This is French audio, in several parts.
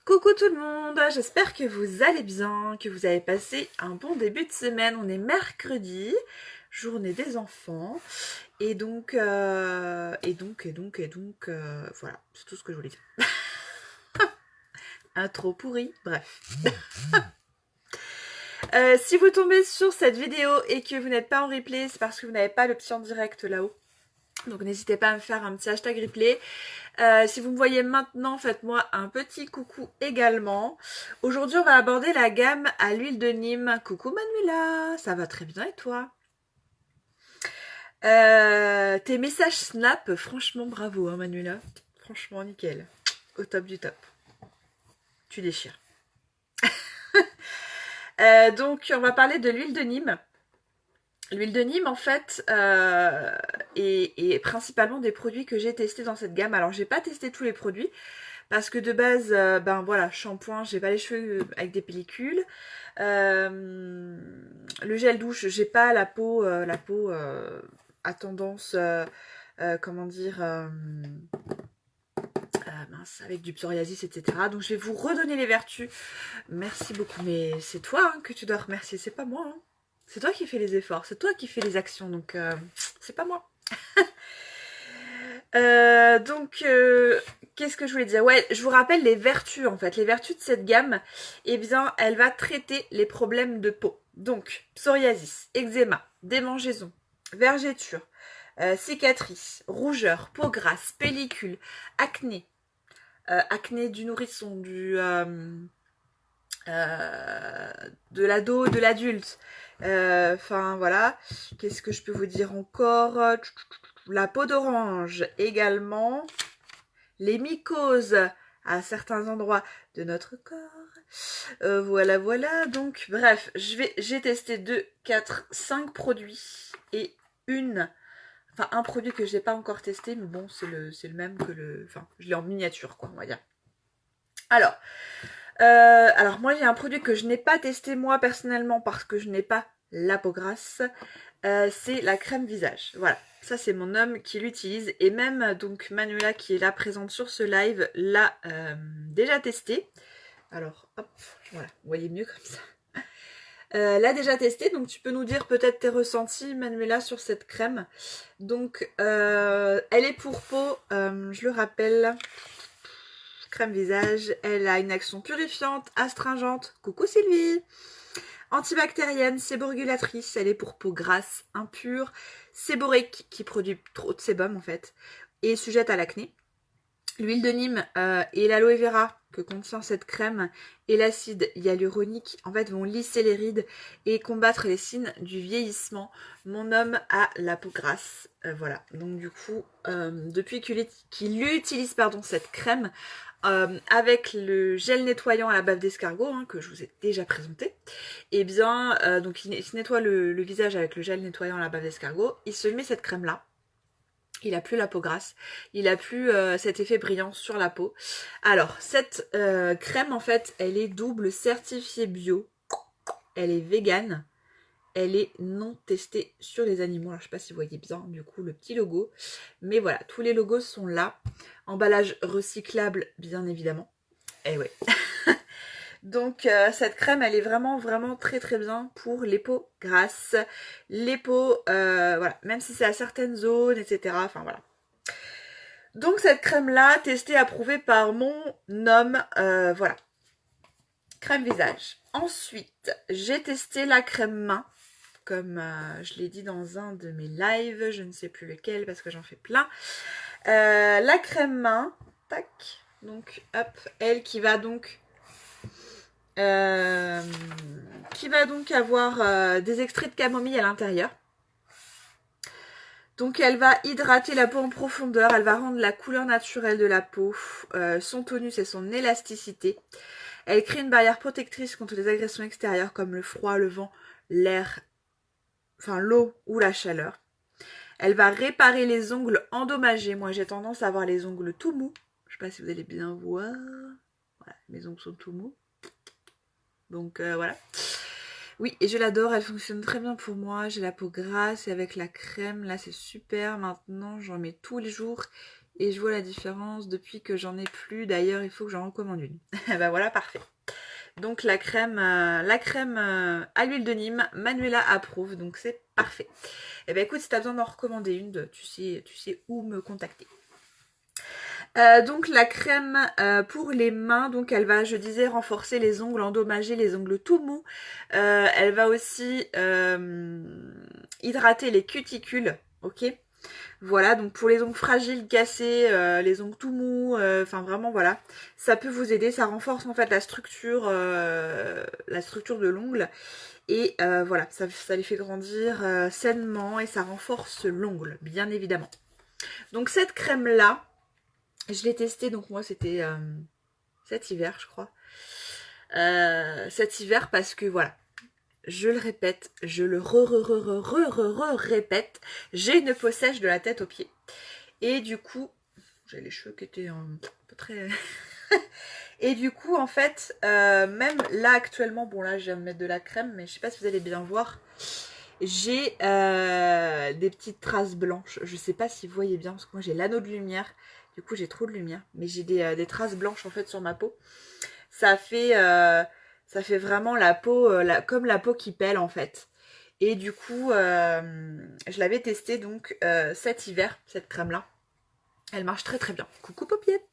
Coucou tout le monde, j'espère que vous allez bien, que vous avez passé un bon début de semaine. On est mercredi, journée des enfants, voilà, c'est tout ce que je voulais dire. Intro pourri, bref. Si vous tombez sur cette vidéo et que vous n'êtes pas en replay, c'est parce que vous n'avez pas le petit en direct là-haut. Donc n'hésitez pas à me faire un petit hashtag replay. Si vous me voyez maintenant, faites-moi un petit coucou également. Aujourd'hui, on va aborder la gamme à l'huile de Nîmes. Coucou Manuela, ça va très bien et toi? Tes messages Snap, franchement bravo hein, Manuela. Franchement nickel. Au top du top. Tu déchires. Donc on va parler de l'huile de Nîmes. L'huile de Nîmes, en fait, est principalement des produits que j'ai testés dans cette gamme. Alors, j'ai pas testé tous les produits parce que de base, ben voilà, shampoing, j'ai pas les cheveux avec des pellicules. Le gel douche, j'ai pas la peau à tendance, comment dire, mince, avec du psoriasis, etc. Donc, je vais vous redonner les vertus. Merci beaucoup, mais c'est toi hein, que tu dois remercier, c'est pas moi. Hein. C'est toi qui fais les efforts, c'est toi qui fais les actions, donc c'est pas moi. Qu'est-ce que je voulais dire? Ouais, je vous rappelle les vertus en fait. Les vertus de cette gamme, eh bien, elle va traiter les problèmes de peau. Donc, psoriasis, eczéma, démangeaisons, vergetures, cicatrices, rougeurs, peau grasse, pellicule, acné, acné du nourrisson, de l'ado, de l'adulte. Enfin voilà. Qu'est-ce que je peux vous dire encore? La peau d'orange également. Les mycoses à certains endroits de notre corps. Voilà. Donc, bref, j'ai testé 2, 4, 5 produits et un produit que j'ai pas encore testé, mais bon, c'est le même que enfin, je l'ai en miniature, quoi, on va dire. Alors moi j'ai un produit que je n'ai pas testé moi personnellement parce que je n'ai pas la peau grasse. C'est la crème visage. Voilà, ça c'est mon homme qui l'utilise et même donc Manuela qui est là présente sur ce live l'a déjà testé. Alors hop, voilà, vous voyez mieux comme ça. L'a déjà testé, donc tu peux nous dire peut-être tes ressentis Manuela sur cette crème. Donc elle est pour peau, je le rappelle, crème visage, elle a une action purifiante, astringente, coucou Sylvie, antibactérienne, séborrégulatrice, elle est pour peau grasse, impure, séborique qui produit trop de sébum en fait, et sujette à l'acné. L'huile de Nîmes et l'aloe vera que contient cette crème et l'acide hyaluronique en fait vont lisser les rides et combattre les signes du vieillissement. Mon homme a la peau grasse, voilà. Donc du coup, depuis qu'il utilise cette crème avec le gel nettoyant à la bave d'escargot hein, que je vous ai déjà présenté, et bien donc il se nettoie le visage avec le gel nettoyant à la bave d'escargot. Il se met cette crème là. Il a plus la peau grasse, il a plus cet effet brillant sur la peau. Alors, cette crème, en fait, elle est double certifiée bio. Elle est végane. Elle est non testée sur les animaux. Alors, je sais pas si vous voyez bien, du coup, le petit logo. Mais voilà, tous les logos sont là. Emballage recyclable, bien évidemment. Eh ouais. Donc cette crème elle est vraiment très très bien pour les peaux grasses, les peaux, voilà, même si c'est à certaines zones, etc. Enfin voilà. Donc cette crème là, testée, approuvée par mon homme, voilà. Crème visage. Ensuite, j'ai testé la crème main, comme je l'ai dit dans un de mes lives, je ne sais plus lequel parce que j'en fais plein. La crème main, tac, donc hop, elle qui va donc avoir des extraits de camomille à l'intérieur. Donc elle va hydrater la peau en profondeur, elle va rendre la couleur naturelle de la peau, son tonus et son élasticité. Elle crée une barrière protectrice contre les agressions extérieures comme le froid, le vent, l'air, enfin l'eau ou la chaleur. Elle va réparer les ongles endommagés. Moi j'ai tendance à avoir les ongles tout mous. Je sais pas si vous allez bien voir. Voilà, mes ongles sont tout mous. Donc voilà. Oui, et je l'adore, elle fonctionne très bien pour moi. J'ai la peau grasse et avec la crème, là c'est super. Maintenant, j'en mets tous les jours. et je vois la différence depuis que j'en ai plus. D'ailleurs, il faut que j'en recommande une. Bah voilà, parfait. Donc la crème à l'huile de Nîmes, Manuela approuve, donc c'est parfait. Et ben écoute, si tu as besoin d'en recommander une, tu sais où me contacter. Donc la crème pour les mains, donc elle va, je disais, renforcer les ongles endommagés, les ongles tout mous. Elle va aussi hydrater les cuticules, ok. Voilà, donc pour les ongles fragiles, cassés, les ongles tout mous, enfin vraiment voilà, ça peut vous aider, ça renforce en fait la structure de l'ongle et voilà, ça les fait grandir sainement et ça renforce l'ongle, bien évidemment. Donc cette crème là, je l'ai testée, donc moi c'était cet hiver je crois, cet hiver parce que voilà, je le répète, je le répète, j'ai une peau sèche de la tête aux pieds. Et du coup, j'ai les cheveux qui étaient un peu très... Et du coup, en fait, même là actuellement, bon là je viens de mettre de la crème, mais je sais pas si vous allez bien voir, j'ai des petites traces blanches. Je sais pas si vous voyez bien, parce que moi j'ai l'anneau de lumière, du coup j'ai trop de lumière, mais j'ai des traces blanches en fait sur ma peau. Ça fait vraiment la peau, comme la peau qui pèle en fait. Et du coup, je l'avais testée donc cet hiver, cette crème-là. Elle marche très très bien. Coucou paupiette.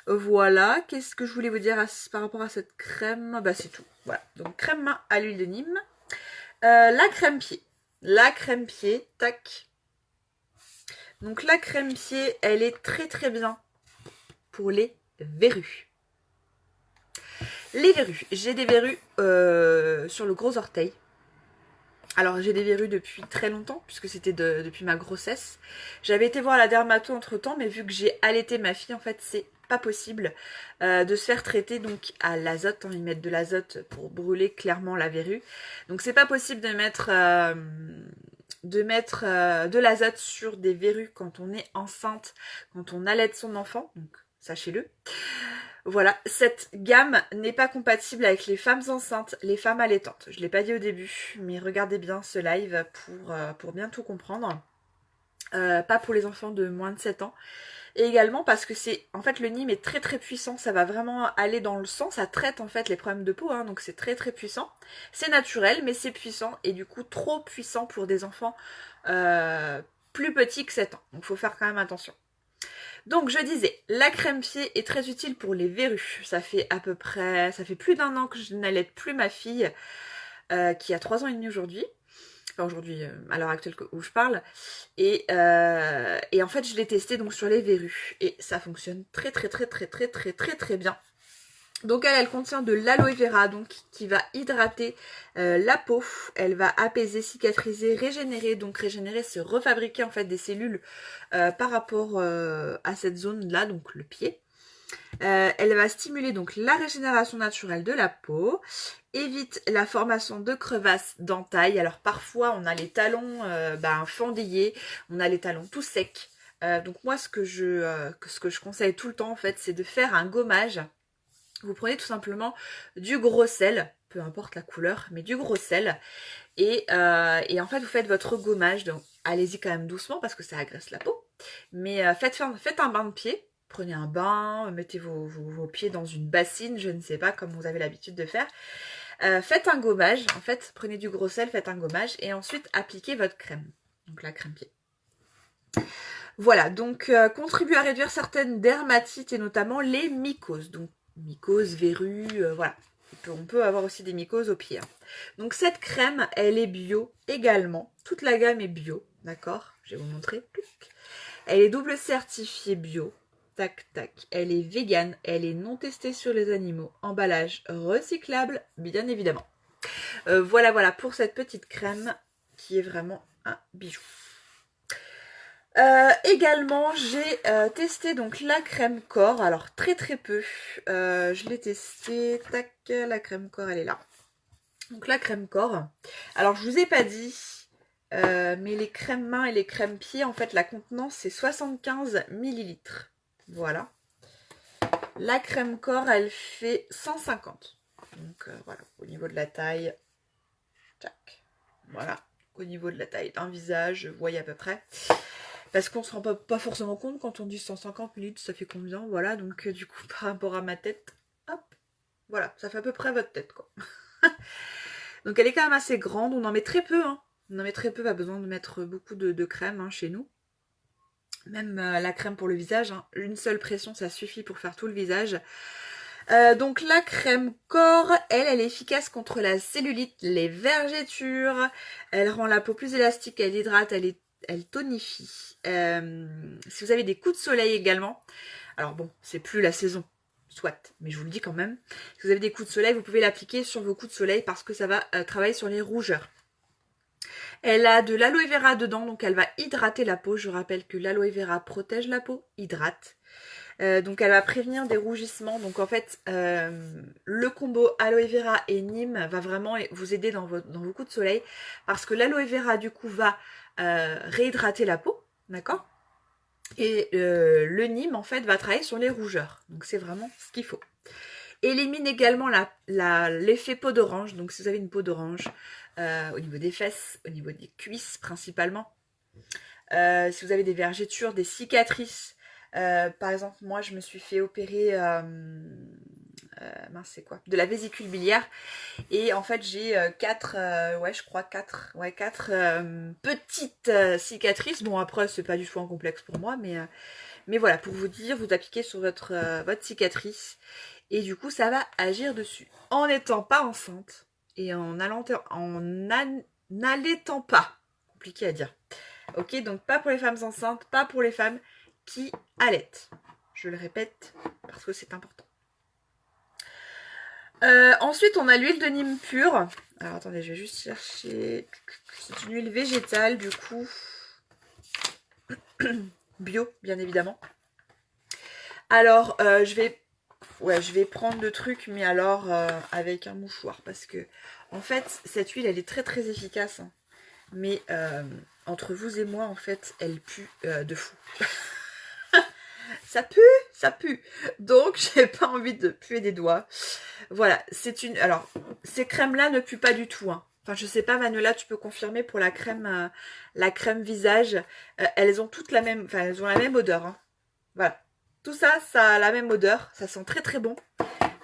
Voilà, qu'est-ce que je voulais vous dire par rapport à cette crème? Bah c'est tout. Voilà, donc crème main à l'huile de Nîmes. La crème pied. La crème pied, tac. Donc la crème pied, elle est très très bien pour les verrues. Les verrues. J'ai des verrues sur le gros orteil. Alors j'ai des verrues depuis très longtemps, puisque c'était depuis ma grossesse. J'avais été voir la dermato entre temps, mais vu que j'ai allaité ma fille, en fait c'est pas possible de se faire traiter donc à l'azote. Ils mettent de l'azote pour brûler clairement la verrue. Donc c'est pas possible de mettre de l'azote sur des verrues quand on est enceinte, quand on allaite son enfant, donc sachez-le. Voilà, cette gamme n'est pas compatible avec les femmes enceintes, les femmes allaitantes. Je ne l'ai pas dit au début, mais regardez bien ce live pour bien tout comprendre. Pas pour les enfants de moins de 7 ans. Et également parce que en fait le Nîmes est très très puissant, ça va vraiment aller dans le sang, ça traite en fait les problèmes de peau, donc c'est très très puissant. C'est naturel mais c'est puissant et du coup trop puissant pour des enfants plus petits que 7 ans. Donc il faut faire quand même attention. Donc je disais, la crème pied est très utile pour les verrues. Ça fait plus d'1 an que je n'allaite plus ma fille, qui a 3 ans et demi aujourd'hui. Enfin aujourd'hui, à l'heure actuelle où je parle. Et en fait, je l'ai testé donc sur les verrues. Et ça fonctionne très très très très très très très très bien. Donc elle contient de l'aloe vera, donc qui va hydrater la peau. Elle va apaiser, cicatriser, régénérer. Donc régénérer, c'est refabriquer en fait des cellules par rapport à cette zone-là, donc le pied. Elle va stimuler donc la régénération naturelle de la peau, évite la formation de crevasses d'entailles. Alors parfois on a les talons fendillés, on a les talons tout secs. Donc moi ce que je conseille tout le temps en fait, c'est de faire un gommage. Vous prenez tout simplement du gros sel, peu importe la couleur, mais du gros sel. Et en fait, vous faites votre gommage. Donc, allez-y quand même doucement parce que ça agresse la peau. Mais faites un bain de pied. Prenez un bain, mettez vos pieds dans une bassine, je ne sais pas, comme vous avez l'habitude de faire. Faites un gommage. En fait, prenez du gros sel, faites un gommage. Et ensuite, appliquez votre crème. Donc la crème pied. Voilà, donc contribue à réduire certaines dermatites et notamment les mycoses. Donc mycoses, verrues, voilà. On peut avoir aussi des mycoses aux pieds. Donc cette crème, elle est bio également. Toute la gamme est bio, d'accord? Je vais vous montrer. Elle est double certifiée bio. Tac, tac. Elle est végane. Elle est non testée sur les animaux. Emballage recyclable, bien évidemment. Voilà pour cette petite crème qui est vraiment un bijou. Également, j'ai testé donc la crème corps. Alors très très peu. Je l'ai testé. Tac, la crème corps, elle est là. Donc la crème corps. Alors je vous ai pas dit, mais les crèmes mains et les crèmes pieds, en fait la contenance c'est 75 ml. Voilà. La crème corps, elle fait 150. Donc voilà, au niveau de la taille. Tac. Voilà. Au niveau de la taille d'un visage, vous voyez à peu près. parce qu'on se rend pas forcément compte quand on dit 150 ml, ça fait combien, voilà, donc du coup par rapport à ma tête, hop, voilà, ça fait à peu près votre tête, quoi. Donc elle est quand même assez grande, on en met très peu, hein. On en met très peu, pas besoin de mettre beaucoup de crème, hein, chez nous. Même la crème pour le visage, hein. Une seule pression, ça suffit pour faire tout le visage. Donc la crème corps, elle est efficace contre la cellulite, les vergetures, elle rend la peau plus élastique, elle hydrate, elle tonifie. Si vous avez des coups de soleil également, alors bon, c'est plus la saison, soit, mais je vous le dis quand même. Si vous avez des coups de soleil, vous pouvez l'appliquer sur vos coups de soleil parce que ça va travailler sur les rougeurs. Elle a de l'aloe vera dedans, donc elle va hydrater la peau. Je rappelle que l'aloe vera protège la peau, hydrate. Donc elle va prévenir des rougissements. Donc en fait, le combo aloe vera et Nîmes va vraiment vous aider dans vos coups de soleil. Parce que l'aloe vera du coup va réhydrater la peau, d'accord? Et le Nîmes en fait va travailler sur les rougeurs. Donc c'est vraiment ce qu'il faut. Élimine également l'effet peau d'orange. Donc si vous avez une peau d'orange au niveau des fesses, au niveau des cuisses principalement. Si vous avez des vergetures, des cicatrices. Par exemple, moi je me suis fait opérer mince, c'est quoi, de la vésicule biliaire. Et en fait j'ai quatre petites cicatrices. Bon après c'est pas du tout un complexe pour moi, mais voilà, pour vous dire, vous appliquez sur votre cicatrice. Et du coup, ça va agir dessus. En n'étant pas enceinte et en n'allaitant pas. Compliqué à dire. Ok, donc pas pour les femmes enceintes, pas pour les femmes qui allaitent. Je le répète parce que c'est important. Ensuite, on a l'huile de Nîmes pure. Alors attendez, je vais juste chercher. C'est une huile végétale du coup. Bio, bien évidemment. Alors, je vais prendre le truc, mais alors avec un mouchoir. Parce que, en fait, cette huile, elle est très très efficace. Hein. Mais entre vous et moi, en fait, elle pue de fou. Ça pue, ça pue. Donc, j'ai pas envie de puer des doigts. Voilà, alors, ces crèmes-là ne puent pas du tout. Hein. Enfin, je sais pas, Manuela, tu peux confirmer pour la crème visage. Elles ont toutes la même, enfin, elles ont la même odeur. Hein. Voilà. Tout ça, ça a la même odeur. Ça sent très très bon.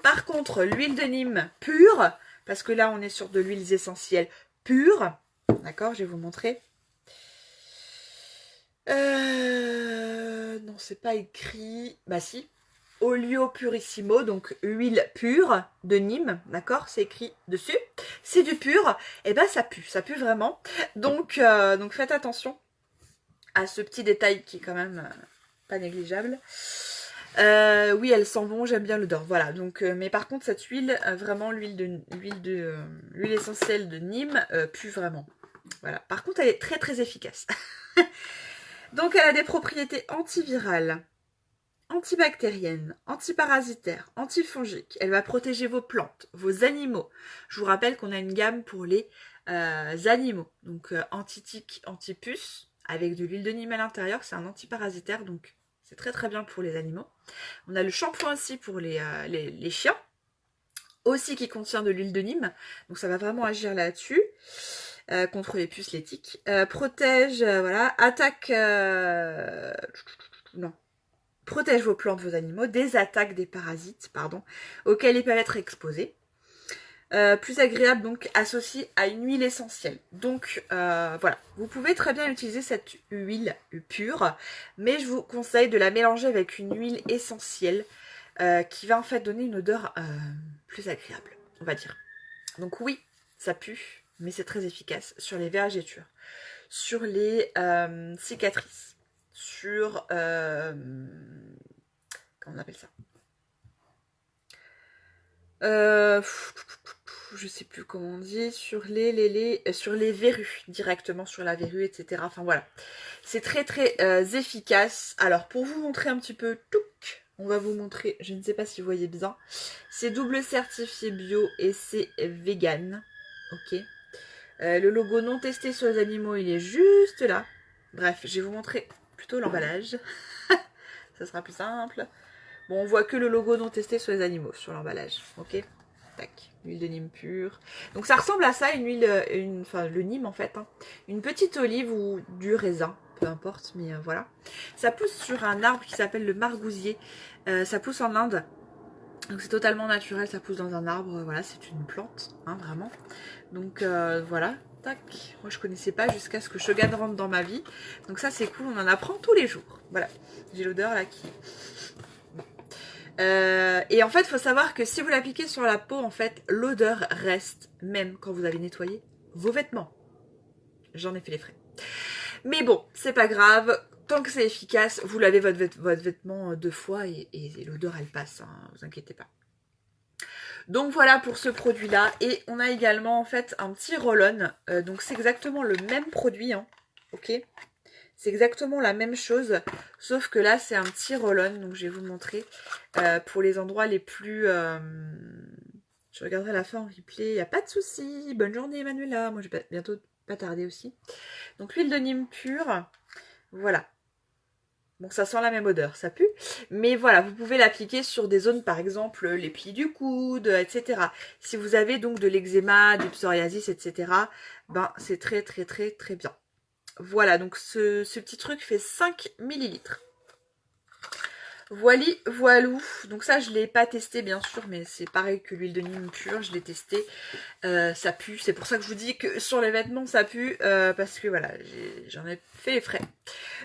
Par contre, l'huile de Nîmes pure, parce que là, on est sur de l'huile essentielle pure. D'accord, je vais vous montrer. Non, c'est pas écrit. Bah si. Olio purissimo, donc huile pure de Nîmes, d'accord, c'est écrit dessus. C'est du pur, et ben ça pue vraiment. Donc faites attention à ce petit détail qui est quand même pas négligeable. Oui, elle sent bon, j'aime bien l'odeur. Voilà, donc mais par contre cette huile, vraiment l'huile essentielle de Nîmes pue vraiment. Voilà. Par contre, elle est très très efficace. Donc elle a des propriétés antivirales, antibactérienne, antiparasitaire, antifongique. Elle va protéger vos plantes, vos animaux. Je vous rappelle qu'on a une gamme pour les animaux. Donc anti-tique, anti-puce, avec de l'huile de Nîmes à l'intérieur. C'est un antiparasitaire, donc c'est très très bien pour les animaux. On a le shampoing aussi pour les chiens, aussi qui contient de l'huile de Nîmes. Donc ça va vraiment agir là-dessus. Contre les puces, les tiques. Protège, voilà. Attaque... non. Protège vos plantes, vos animaux des attaques des parasites, pardon, auxquels ils peuvent être exposés. Plus agréable, donc, associé à une huile essentielle. Donc, voilà. Vous pouvez très bien utiliser cette huile pure, mais je vous conseille de la mélanger avec une huile essentielle qui va en fait donner une odeur plus agréable, on va dire. Donc oui, ça pue, mais c'est très efficace sur les vergetures, sur les cicatrices, sur... comment on appelle ça, je sais plus comment on dit, sur les verrues, directement sur la verrue, etc. Enfin voilà, c'est très très efficace. Alors pour vous montrer un petit peu, on va vous montrer, je ne sais pas si vous voyez bien, c'est double certifié bio et c'est vegan, ok. Le logo non testé sur les animaux, il est juste là. Bref, je vais vous montrer plutôt l'emballage. Ça sera plus simple. Bon, on voit que le logo non testé sur les animaux, sur l'emballage. Ok. Tac. Huile de Nîmes pure. Donc ça ressemble à ça, enfin le Nîmes en fait. Hein. Une petite olive ou du raisin. peu importe, mais voilà. Ça pousse sur un arbre qui s'appelle le margousier. Ça pousse en Inde. Donc c'est totalement naturel, ça pousse dans un arbre, voilà, c'est une plante, hein, vraiment. Donc voilà, tac. Moi je connaissais pas jusqu'à ce que Shogun rentre dans ma vie. Donc ça c'est cool, on en apprend tous les jours. Voilà, j'ai l'odeur là qui... et en fait, il faut savoir que si vous l'appliquez sur la peau, en fait, l'odeur reste même quand vous avez nettoyé vos vêtements. J'en ai fait les frais. Mais bon, c'est pas grave. Tant que c'est efficace, vous lavez votre vêtement 2 fois et l'odeur, elle passe. Hein, vous inquiétez pas. Donc voilà pour ce produit-là. Et on a également, en fait, un petit roll-on. Donc c'est exactement le même produit. Hein, ok ? C'est exactement la même chose, sauf que là, c'est un petit roll-on. Donc, je vais vous montrer pour les endroits les plus... Je regarderai la fin en replay. Il n'y a pas de souci. Bonne journée, Manuela. Moi, je vais bientôt pas tarder aussi. Donc, l'huile de Nîmes pure. Voilà. Bon, ça sent la même odeur, ça pue. Mais voilà, vous pouvez l'appliquer sur des zones, par exemple, les plis du coude, etc. Si vous avez donc de l'eczéma, du psoriasis, etc., ben, c'est très, très, très, très bien. Voilà, donc ce petit truc fait 5 millilitres. Voili, voilou. Donc ça, je ne l'ai pas testé, bien sûr, mais c'est pareil que l'huile de Nîmes pure. Je l'ai testé. Ça pue. C'est pour ça que je vous dis que sur les vêtements, ça pue. Parce que voilà, j'en ai fait les frais.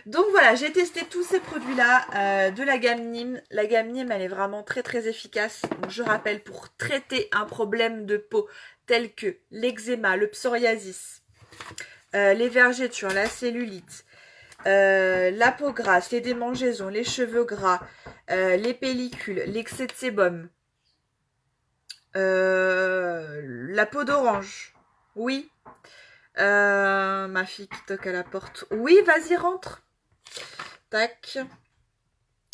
Donc voilà, j'ai testé tous ces produits-là de la gamme Nîmes. La gamme Nîmes, elle est vraiment très, très efficace. Donc je rappelle, pour traiter un problème de peau tel que l'eczéma, le psoriasis, les vergetures, la cellulite, la peau grasse, les démangeaisons, les cheveux gras, les pellicules, l'excès de sébum, la peau d'orange, oui, ma fille qui toque à la porte, oui, vas-y, rentre, tac,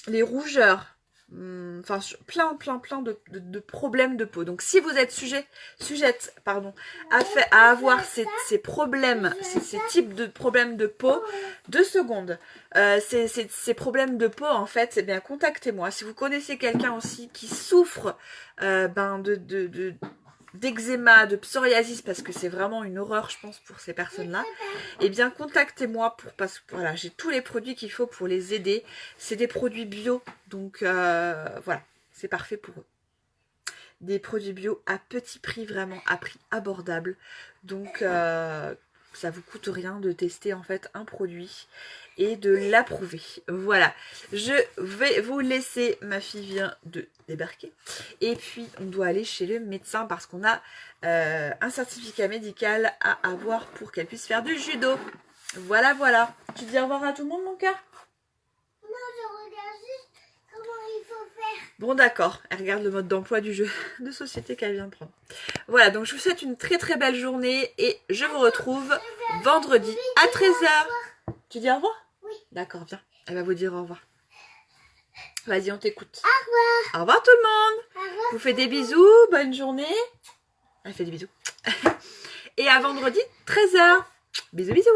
les rougeurs, enfin plein de problèmes de peau. Donc si vous êtes sujette à avoir ces problèmes, ces types de problèmes de peau, 2 secondes, ces problèmes de peau, en fait, eh bien contactez-moi. Si vous connaissez quelqu'un aussi qui souffre d'eczéma, de psoriasis, parce que c'est vraiment une horreur, je pense, pour ces personnes-là, eh bien contactez-moi parce que voilà, j'ai tous les produits qu'il faut pour les aider. C'est des produits bio, donc voilà, c'est parfait pour eux. Des produits bio à petit prix, vraiment à prix abordable. Donc ça vous coûte rien de tester en fait un produit et de l'approuver. Voilà, je vais vous laisser, ma fille vient de débarquer et puis on doit aller chez le médecin parce qu'on a un certificat médical à avoir pour qu'elle puisse faire du judo. Voilà, voilà. Tu dis au revoir à tout le monde, mon cœur? Non, je regarde juste comment il faut faire. Bon, d'accord, elle regarde le mode d'emploi du jeu de société qu'elle vient de prendre. Voilà, donc je vous souhaite une très très belle journée et je vous retrouve vendredi à 13h. Tu dis au revoir? Oui. D'accord, viens. Elle va vous dire au revoir. Vas-y, on t'écoute. Au revoir. Au revoir tout le monde. Au revoir. Je vous fais des bisous, bonne journée. Elle fait des bisous. Et à vendredi, 13h. Bisous, bisous.